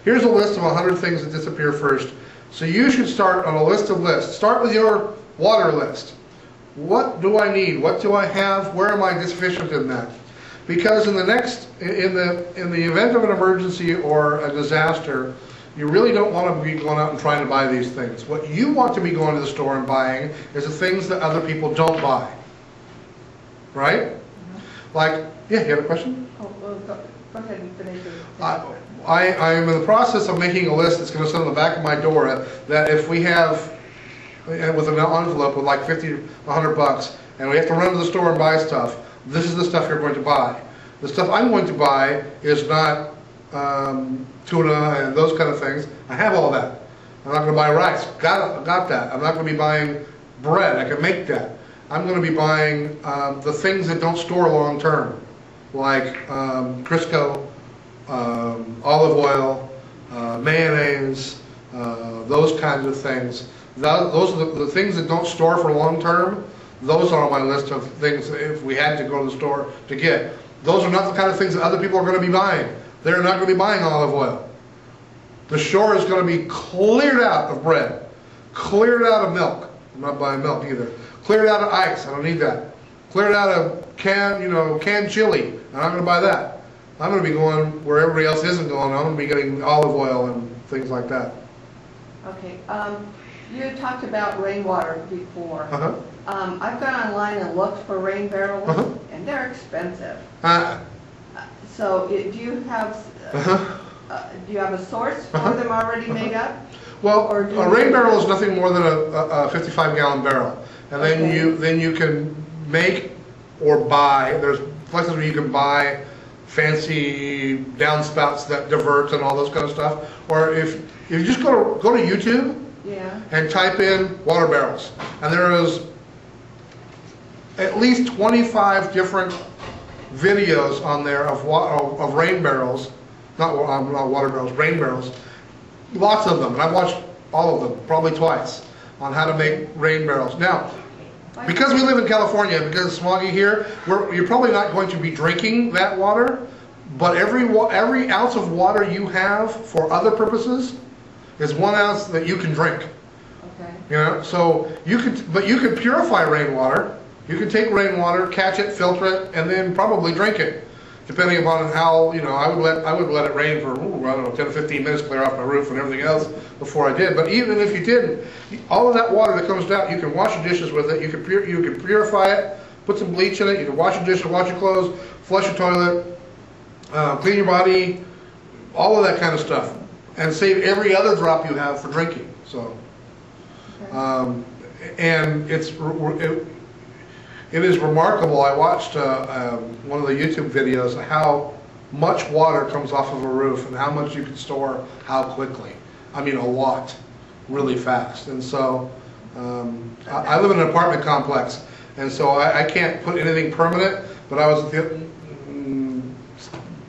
here's a list of 100 things that disappear first. So you should start on a list of lists. Start with your water list. What do I need? What do I have? Where am I deficient in that? Because in the event of an emergency or a disaster, you really don't want to be going out and trying to buy these things. What you want to be going to the store and buying is the things that other people don't buy. Right? Like, yeah, you have a question? Oh, well, go ahead and finish it. I am in the process of making a list that's going to sit on the back of my door that if we have, with an envelope with like 50 or 100 bucks, and we have to run to the store and buy stuff, this is the stuff you're going to buy. The stuff I'm going to buy is not tuna and those kind of things. I have all that. I'm not going to buy rice. Got that. I'm not going to be buying bread. I can make that. I'm going to be buying the things that don't store long term, like Crisco, olive oil, mayonnaise, those kinds of things. Those are the things that don't store for long term. Those are on my list of things if we had to go to the store to get. Those are not the kind of things that other people are going to be buying. They're not going to be buying olive oil. The shore is going to be cleared out of bread, cleared out of milk. I'm not buying milk either. Cleared out of ice. I don't need that. Cleared out of canned chili. I'm not going to buy that. I'm going to be going where everybody else isn't going. I'm going to be getting olive oil and things like that. Okay. You talked about rainwater before. Uh-huh. I've gone online and looked for rain barrels, and they're expensive. So do you have a source for them already made up? Well, a rain barrel is nothing more than a 55-gallon barrel, and then you can make or buy. There's places where you can buy fancy downspouts that divert and all those kind of stuff. Or if you just go to YouTube. Yeah. And type in water barrels, and there is at least 25 different videos on there of rain barrels, not water barrels, rain barrels, lots of them, and I've watched all of them, probably twice, on how to make rain barrels. Now, because we live in California, because it's smoggy here, you're probably not going to be drinking that water, but every ounce of water you have for other purposes is 1 ounce that you can drink. Okay. You know, so you could purify rainwater. You can take rainwater, catch it, filter it, and then probably drink it, depending upon how. I would let it rain for I don't know 10 or 15 minutes, clear off my roof and everything else before I did. But even if you didn't, all of that water that comes out, you can wash your dishes with it. You can purify it, put some bleach in it. You can wash your dishes, wash your clothes, flush your toilet, clean your body, all of that kind of stuff. And save every other drop you have for drinking. So, and it is remarkable. I watched one of the YouTube videos of how much water comes off of a roof and how much you can store how quickly. I mean, a lot, really fast. And so, I live in an apartment complex, and so I can't put anything permanent. But I was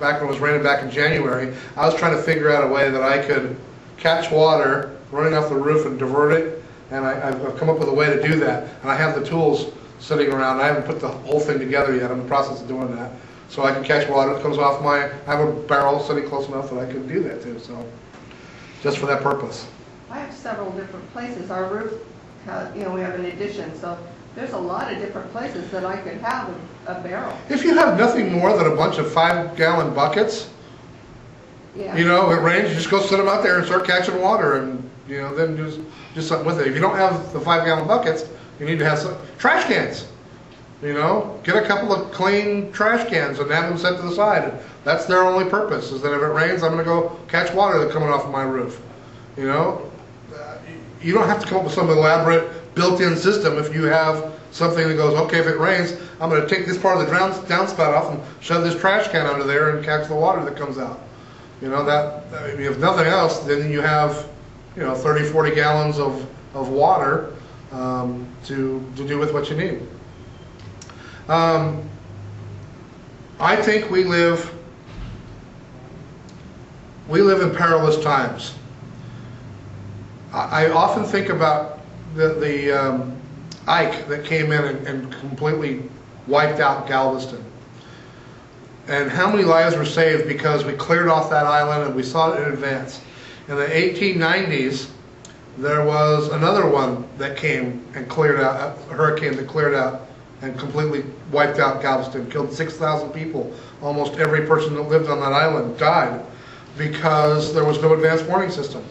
back when it was raining back in January, I was trying to figure out a way that I could catch water running off the roof and divert it, and I've come up with a way to do that. And I have the tools sitting around. I haven't put the whole thing together yet. I'm in the process of doing that. So I can catch water that comes off I have a barrel sitting close enough that I can do that too, so just for that purpose. I have several different places. Our roof, we have an addition, so there's a lot of different places that I could have a barrel. If you have nothing more than a bunch of 5-gallon buckets, it rains, you just go sit them out there and start catching water, and then do something with it. If you don't have the 5-gallon buckets, you need to have some trash cans. Get a couple of clean trash cans and have them set to the side. That's their only purpose, is that if it rains, I'm going to go catch water that's coming off of my roof. You don't have to come up with some elaborate built-in system. If you have something that goes, okay, if it rains, I'm going to take this part of the downspout off and shove this trash can under there and catch the water that comes out. If nothing else, then you have 30, 40 gallons of water to do with what you need. I think we live in perilous times. I often think about the Ike that came in and completely wiped out Galveston. And how many lives were saved because we cleared off that island and we saw it in advance. In the 1890s, there was another one that came and cleared out, a hurricane that cleared out and completely wiped out Galveston, killed 6,000 people. Almost every person that lived on that island died because there was no advanced warning system.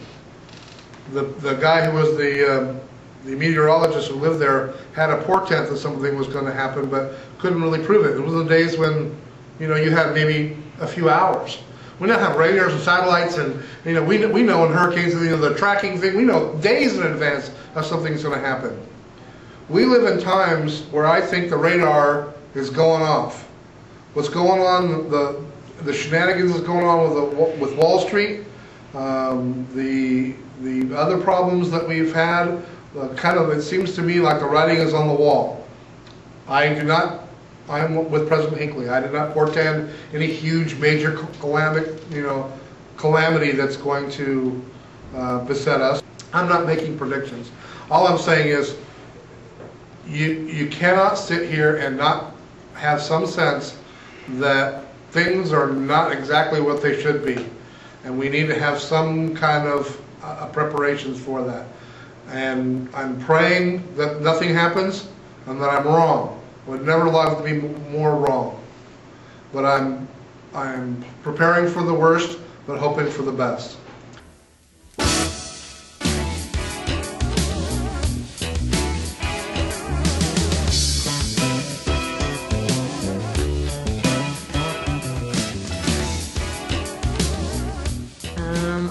The guy who was the meteorologist who lived there had a portent that something was going to happen, but couldn't really prove it. It was the days when, you had maybe a few hours. We now have radars and satellites, and we know in hurricanes, the tracking thing, we know days in advance of something's going to happen. We live in times where I think the radar is going off. What's going on, the shenanigans that's going on with Wall Street, the other problems that we've had, it seems to me like the writing is on the wall. I'm with President Hinckley. I did not portend any huge major calamity that's going to beset us. I'm not making predictions. All I'm saying is you cannot sit here and not have some sense that things are not exactly what they should be, and we need to have some kind of preparations for that. And I'm praying that nothing happens and that I'm wrong. Would never love to be more wrong, but I'm preparing for the worst, but hoping for the best.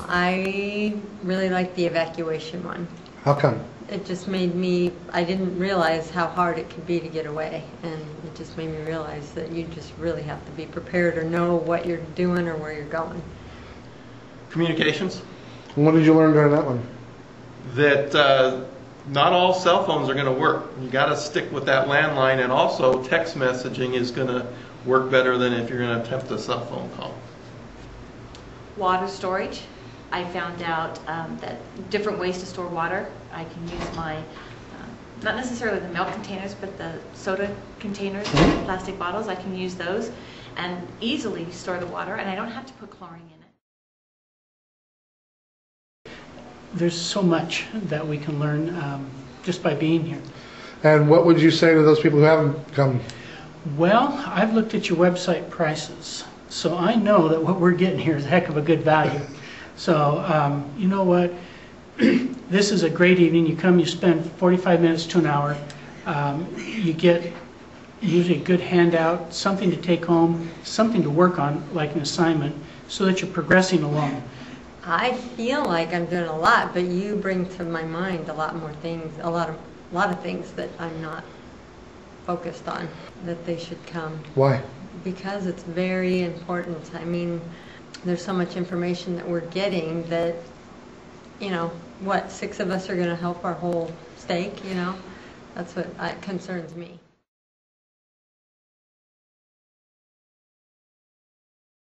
I really like the evacuation one. How come? It just made me, I didn't realize how hard it could be to get away, and it just made me realize that you just really have to be prepared or know what you're doing or where you're going. Communications. What did you learn during that one? That not all cell phones are going to work. You got to stick with that landline, and also text messaging is going to work better than if you're going to attempt a cell phone call. Water storage. I found out that different ways to store water. I can use my, not necessarily the milk containers, but the soda containers, plastic bottles. I can use those and easily store the water, and I don't have to put chlorine in it. There's so much that we can learn just by being here. And what would you say to those people who haven't come? Well, I've looked at your website prices, so I know that what we're getting here is a heck of a good value. So, you know what? This is a great evening. You come, you spend 45 minutes to an hour. You get usually a good handout, something to take home, something to work on, like an assignment, so that you're progressing along. I feel like I'm doing a lot, but you bring to my mind a lot more things, a lot of things that I'm not focused on, that they should come. Why? Because it's very important. I mean, there's so much information that we're getting that, what, 6 of us are going to help our whole stake, That's what concerns me.